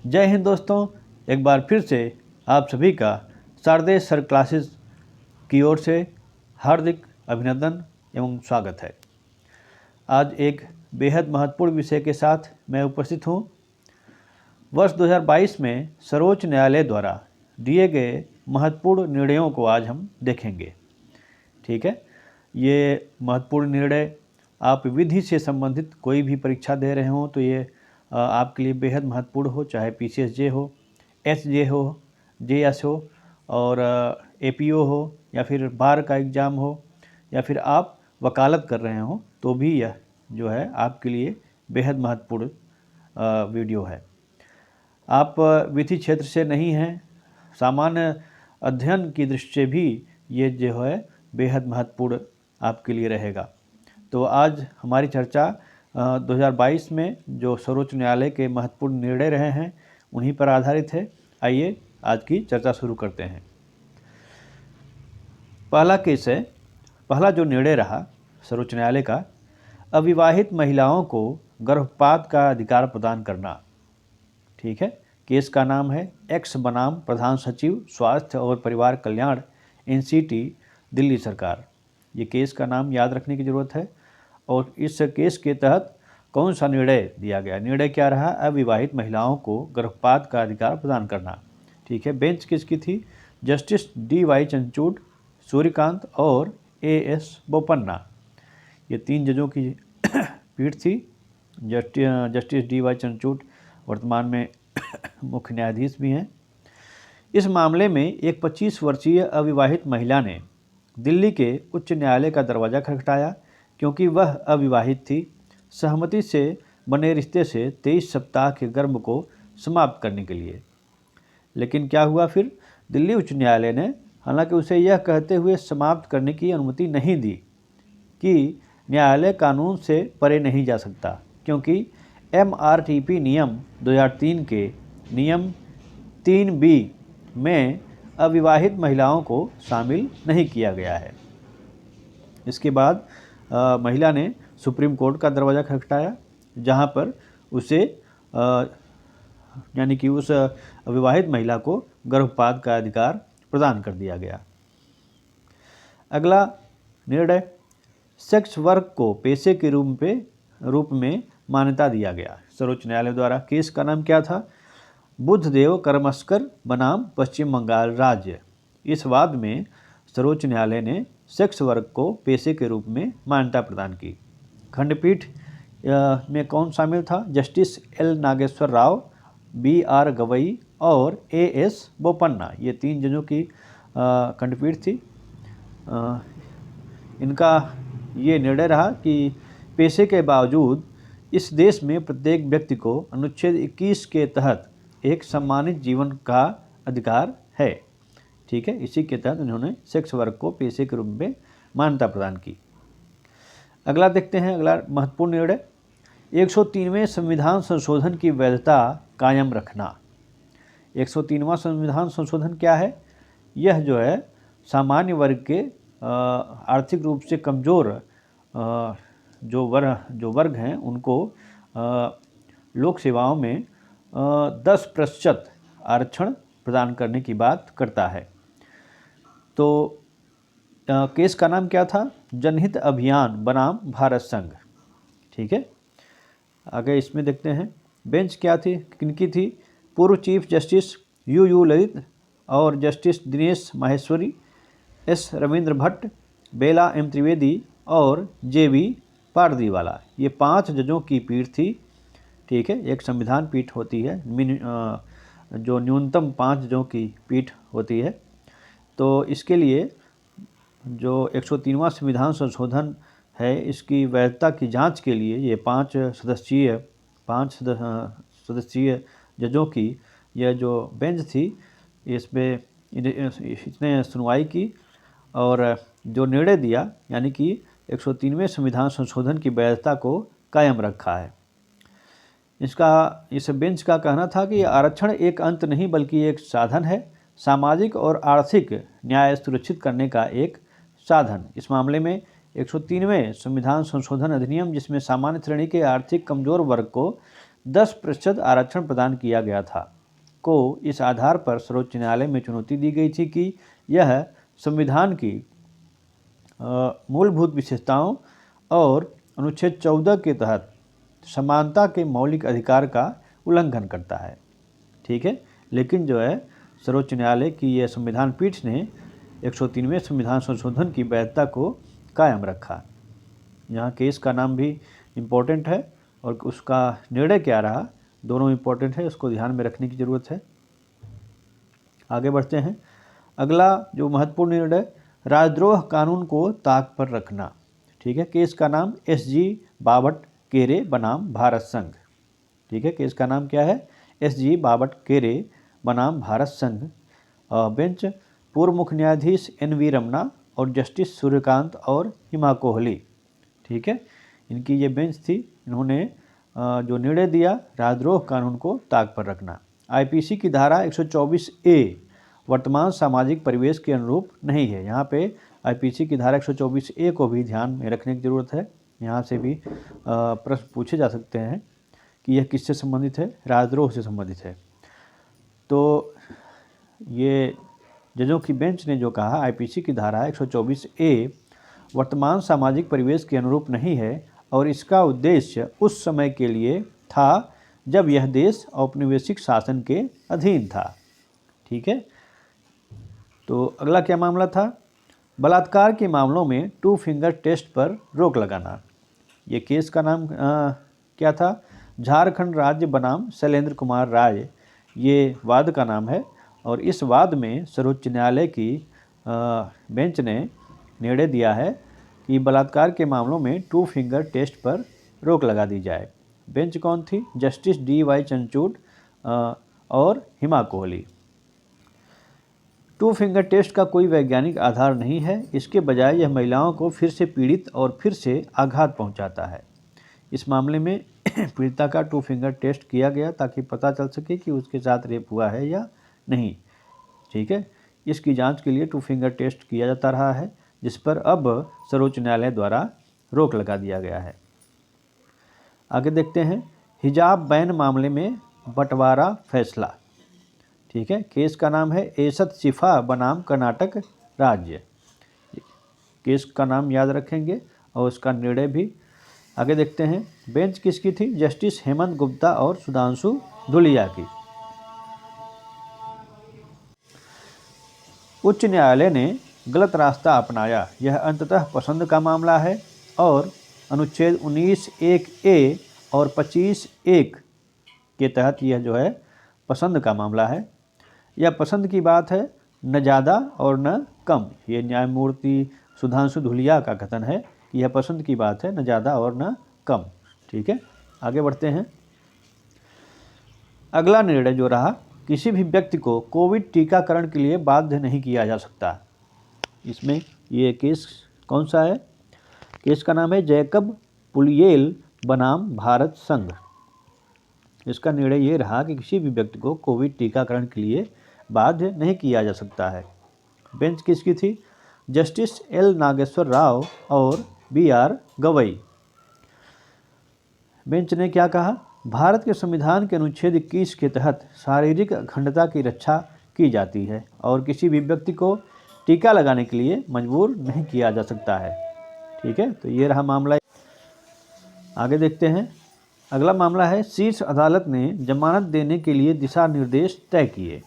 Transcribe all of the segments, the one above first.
जय हिंद दोस्तों, एक बार फिर से आप सभी का शारदेय सर क्लासेस की ओर से हार्दिक अभिनंदन एवं स्वागत है। आज एक बेहद महत्वपूर्ण विषय के साथ मैं उपस्थित हूँ। वर्ष 2022 में सर्वोच्च न्यायालय द्वारा दिए गए महत्वपूर्ण निर्णयों को आज हम देखेंगे। ठीक है, ये महत्वपूर्ण निर्णय आप विधि से संबंधित कोई भी परीक्षा दे रहे हो तो ये आपके लिए बेहद महत्वपूर्ण हो, चाहे PCSJ हो, SJ हो, JS हो और APO हो या फिर बार का एग्ज़ाम हो या फिर आप वकालत कर रहे हो तो भी यह जो है आपके लिए बेहद महत्वपूर्ण वीडियो है। आप विधि क्षेत्र से नहीं हैं, सामान्य अध्ययन की दृष्टि से भी ये जो है बेहद महत्वपूर्ण आपके लिए रहेगा। तो आज हमारी चर्चा 2022 में जो सर्वोच्च न्यायालय के महत्वपूर्ण निर्णय रहे हैं उन्हीं पर आधारित है। आइए आज की चर्चा शुरू करते हैं। पहला जो निर्णय रहा सर्वोच्च न्यायालय का, अविवाहित महिलाओं को गर्भपात का अधिकार प्रदान करना। ठीक है, केस का नाम है एक्स बनाम प्रधान सचिव स्वास्थ्य और परिवार कल्याण NCT दिल्ली सरकार। ये केस का नाम याद रखने की ज़रूरत है। और इस केस के तहत कौन सा निर्णय दिया गया? निर्णय क्या रहा? अविवाहित महिलाओं को गर्भपात का अधिकार प्रदान करना। ठीक है, बेंच किसकी थी? जस्टिस DY चंद्रचूड़, सूर्यकांत और AS बोपन्ना। ये 3 जजों की पीठ थी। जस्टिस DY चंद्रचूड़ वर्तमान में मुख्य न्यायाधीश भी हैं। इस मामले में एक 25 वर्षीय अविवाहित महिला ने दिल्ली के उच्च न्यायालय का दरवाज़ा खटखटाया क्योंकि वह अविवाहित थी। सहमति से बने रिश्ते से 23 सप्ताह के गर्भ को समाप्त करने के लिए। लेकिन क्या हुआ फिर? दिल्ली उच्च न्यायालय ने हालांकि उसे यह कहते हुए समाप्त करने की अनुमति नहीं दी कि न्यायालय कानून से परे नहीं जा सकता, क्योंकि MRTP नियम 2003 के नियम 3B में अविवाहित महिलाओं को शामिल नहीं किया गया है। इसके बाद महिला ने सुप्रीम कोर्ट का दरवाज़ा खटखटाया, जहां पर उसे यानी कि उस अविवाहित महिला को गर्भपात का अधिकार प्रदान कर दिया गया। अगला निर्णय, सेक्स वर्क को पेशे के रूप में मान्यता दिया गया सर्वोच्च न्यायालय द्वारा। केस का नाम क्या था? बुद्धदेव करमस्कर बनाम पश्चिम बंगाल राज्य। इस वाद में सर्वोच्च न्यायालय ने सेक्स वर्क को पेशे के रूप में मान्यता प्रदान की। खंडपीठ में कौन शामिल था? Justice L Nageswara Rao, BR Gavai और AS बोपन्ना। ये 3 जजों की खंडपीठ थी। इनका ये निर्णय रहा कि पेशे के बावजूद इस देश में प्रत्येक व्यक्ति को अनुच्छेद 21 के तहत एक सम्मानित जीवन का अधिकार है। ठीक है, इसी के तहत उन्होंने सेक्स वर्क को पेशे के रूप में मान्यता प्रदान की। अगला देखते हैं, अगला महत्वपूर्ण निर्णय, 103वें संविधान संशोधन की वैधता कायम रखना। 103वां संविधान संशोधन क्या है? यह जो है सामान्य वर्ग के आर्थिक रूप से कमज़ोर जो वर्ग हैं उनको लोक सेवाओं में 10% आरक्षण प्रदान करने की बात करता है। तो केस का नाम क्या था? जनहित अभियान बनाम भारत संघ। ठीक है, आगे इसमें देखते हैं बेंच क्या थी, किनकी थी? पूर्व चीफ जस्टिस UU ललित और जस्टिस दिनेश माहेश्वरी, S रविंद्र भट्ट, बेला M त्रिवेदी और JB पारदीवाला। ये 5 जजों की पीठ थी। ठीक है, एक संविधान पीठ होती है जो न्यूनतम 5 जजों की पीठ होती है। तो इसके लिए जो 103वां संविधान संशोधन है, इसकी वैधता की जांच के लिए ये 5 सदस्यीय जजों की यह जो बेंच थी, इसमें इसने सुनवाई की और जो निर्णय दिया, यानी कि 103वें संविधान संशोधन की वैधता को कायम रखा है। इस बेंच का कहना था कि आरक्षण एक अंत नहीं बल्कि एक साधन है, सामाजिक और आर्थिक न्याय सुरक्षित करने का एक साधन। इस मामले में 103वें संविधान संशोधन अधिनियम, जिसमें सामान्य श्रेणी के आर्थिक कमजोर वर्ग को 10% आरक्षण प्रदान किया गया था को इस आधार पर सर्वोच्च न्यायालय में चुनौती दी गई थी कि यह संविधान की मूलभूत विशेषताओं और अनुच्छेद 14 के तहत समानता के मौलिक अधिकार का उल्लंघन करता है। ठीक है, लेकिन जो है सर्वोच्च न्यायालय की यह संविधान पीठ ने 103वें संविधान संशोधन की वैधता को कायम रखा। यहाँ केस का नाम भी इम्पोर्टेंट है और उसका निर्णय क्या रहा, दोनों इम्पोर्टेंट है, उसको ध्यान में रखने की ज़रूरत है। आगे बढ़ते हैं। अगला जो महत्वपूर्ण निर्णय, राजद्रोह कानून को ताक पर रखना। ठीक है, केस का नाम SG बाबट केरे बनाम भारत संघ। ठीक है, केस का नाम क्या है, SG बाबट केरे बनाम भारत संघ। बेंच पूर्व मुख्य न्यायाधीश NV रमना और जस्टिस सूर्यकांत और हिमा कोहली। ठीक है, इनकी ये बेंच थी, इन्होंने जो निर्णय दिया राजद्रोह कानून को ताक पर रखना। IPC की धारा 124A वर्तमान सामाजिक परिवेश के अनुरूप नहीं है। यहाँ पे IPC की धारा 124A को भी ध्यान में रखने की ज़रूरत है। यहाँ से भी प्रश्न पूछे जा सकते हैं कि यह किससे संबंधित है, राजद्रोह से संबंधित है। तो ये जजों की बेंच ने जो कहा IPC की धारा 124A वर्तमान सामाजिक परिवेश के अनुरूप नहीं है और इसका उद्देश्य उस समय के लिए था जब यह देश औपनिवेशिक शासन के अधीन था। ठीक है, तो अगला क्या मामला था, बलात्कार के मामलों में 2 फिंगर टेस्ट पर रोक लगाना। ये केस का नाम क्या था, झारखंड राज्य बनाम शैलेंद्र कुमार राय, ये वाद का नाम है। और इस वाद में सर्वोच्च न्यायालय की बेंच ने निर्णय दिया है कि बलात्कार के मामलों में 2 फिंगर टेस्ट पर रोक लगा दी जाए। बेंच कौन थी, जस्टिस DY चंद्रचूड़ और हिमा कोहली। 2 फिंगर टेस्ट का कोई वैज्ञानिक आधार नहीं है, इसके बजाय यह महिलाओं को फिर से पीड़ित और फिर से आघात पहुंचाता है। इस मामले में पीड़िता का 2 फिंगर टेस्ट किया गया ताकि पता चल सके कि उसके साथ रेप हुआ है या नहीं। ठीक है, इसकी जांच के लिए 2 फिंगर टेस्ट किया जाता रहा है, जिस पर अब सर्वोच्च न्यायालय द्वारा रोक लगा दिया गया है। आगे देखते हैं, हिजाब बैन मामले में बंटवारा फैसला। ठीक है, केस का नाम है एसत शिफा बनाम कर्नाटक राज्य। केस का नाम याद रखेंगे और उसका निर्णय भी। आगे देखते हैं, बेंच किसकी थी, जस्टिस हेमंत गुप्ता और सुधांशु धुलिया की। उच्च न्यायालय ने गलत रास्ता अपनाया, यह अंततः पसंद का मामला है और अनुच्छेद 19(1)(a) और 25(1) के तहत यह जो है पसंद का मामला है। यह पसंद की बात है, न ज़्यादा और न कम। ये न्यायमूर्ति सुधांशु धुलिया का कथन है कि यह पसंद की बात है, न ज़्यादा और न कम। ठीक है, आगे बढ़ते हैं। अगला निर्णय जो रहा, किसी भी व्यक्ति को कोविड टीकाकरण के लिए बाध्य नहीं किया जा सकता। इसमें ये केस कौन सा है, केस का नाम है जैकब पुलियेल बनाम भारत संघ। इसका निर्णय ये रहा कि किसी भी व्यक्ति को कोविड टीकाकरण के लिए बाध्य नहीं किया जा सकता है। बेंच किसकी थी, जस्टिस L नागेश्वर राव और BR गवई। बेंच ने क्या कहा, भारत के संविधान के अनुच्छेद 21 के तहत शारीरिक अखंडता की रक्षा की जाती है और किसी भी व्यक्ति को टीका लगाने के लिए मजबूर नहीं किया जा सकता है। ठीक है, तो ये रहा मामला। आगे देखते हैं, अगला मामला है, शीर्ष अदालत ने जमानत देने के लिए दिशा निर्देश तय किए।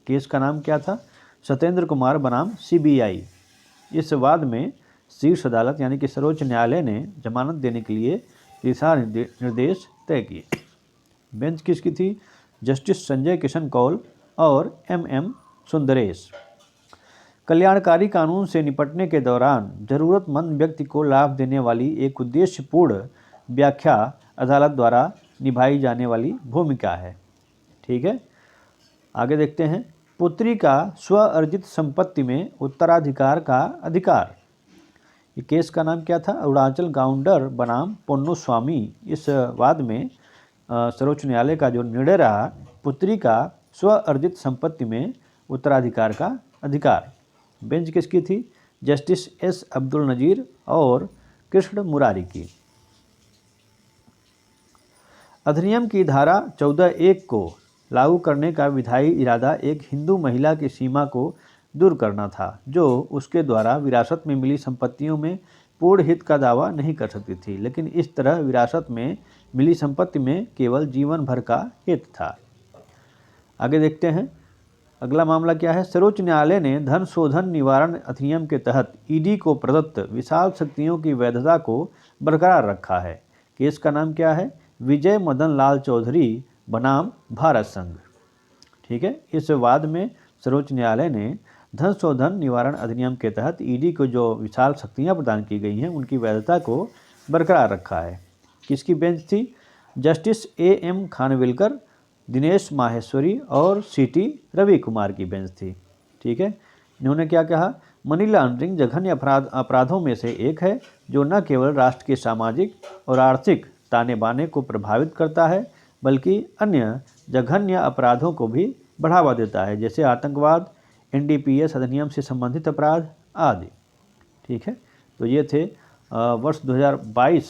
केस का नाम क्या था, सत्येंद्र कुमार बनाम CBI। इस वाद में शीर्ष अदालत यानी कि सर्वोच्च न्यायालय ने जमानत देने के लिए दिशा निर्देश तय किए। बेंच किसकी थी, जस्टिस संजय किशन कौल और MM सुंदरेश। कल्याणकारी कानून से निपटने के दौरान जरूरतमंद व्यक्ति को लाभ देने वाली एक उद्देश्यपूर्ण व्याख्या अदालत द्वारा निभाई जाने वाली भूमिका है। ठीक है, आगे देखते हैं, पुत्री का स्व अर्जित संपत्ति में उत्तराधिकार का अधिकार। ये केस का नाम क्या था, अरुणाचल गाउंडर बनाम पोन्नु स्वामी। इस वाद में सर्वोच्च न्यायालय का जो निर्णय रहा, पुत्री का स्व अर्जित संपत्ति में उत्तराधिकार का अधिकार। बेंच किसकी थी, जस्टिस S अब्दुल नजीर और कृष्ण मुरारी की। अधिनियम की धारा 14(1) को लागू करने का विधायी इरादा एक हिंदू महिला की सीमा को दूर करना था, जो उसके द्वारा विरासत में मिली संपत्तियों में पूर्ण हित का दावा नहीं कर सकती थी, लेकिन इस तरह विरासत में मिली संपत्ति में केवल जीवन भर का हित था। आगे देखते हैं, अगला मामला क्या है। सर्वोच्च न्यायालय ने धन शोधन निवारण अधिनियम के तहत ईडी को प्रदत्त विशाल शक्तियों की वैधता को बरकरार रखा है। केस का नाम क्या है? विजय मदन लाल चौधरी बनाम भारत संघ। ठीक है, इस विवाद में सर्वोच्च न्यायालय ने धन शोधन निवारण अधिनियम के तहत ईडी को जो विशाल शक्तियां प्रदान की गई हैं उनकी वैधता को बरकरार रखा है। किसकी बेंच थी? Justice A.M. खानविलकर, दिनेश माहेश्वरी और C.T. रवि कुमार की बेंच थी। ठीक है, इन्होंने क्या कहा? मनी लॉन्ड्रिंग जघन्य अपराधों में से एक है जो न केवल राष्ट्र के सामाजिक और आर्थिक ताने बाने को प्रभावित करता है, बल्कि अन्य जघन्य अपराधों को भी बढ़ावा देता है, जैसे आतंकवाद, NDPS अधिनियम से संबंधित अपराध आदि। ठीक है, तो ये थे वर्ष 2022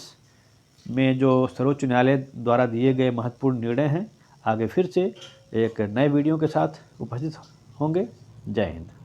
में जो सर्वोच्च न्यायालय द्वारा दिए गए महत्वपूर्ण निर्णय हैं। आगे फिर से एक नए वीडियो के साथ उपस्थित होंगे। जय हिंद।